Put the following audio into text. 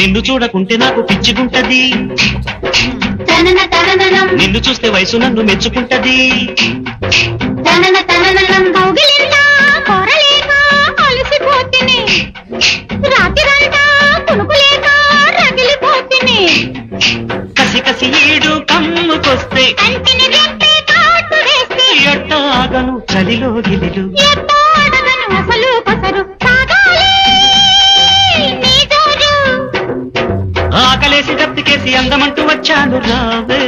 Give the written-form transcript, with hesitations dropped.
నిన్ను చూడకుంటే నాకు పిచ్చిగుంటది, నిన్ను చూస్తే వయసు నన్ను మెచ్చుకుంటది. కసి కసి ఏడు కమ్ముకొస్తే ఎట్టాగను చలిలో గిలిలు, ఆకలేసి దప్పికేసి అందమంటూ వచ్చాను రావే.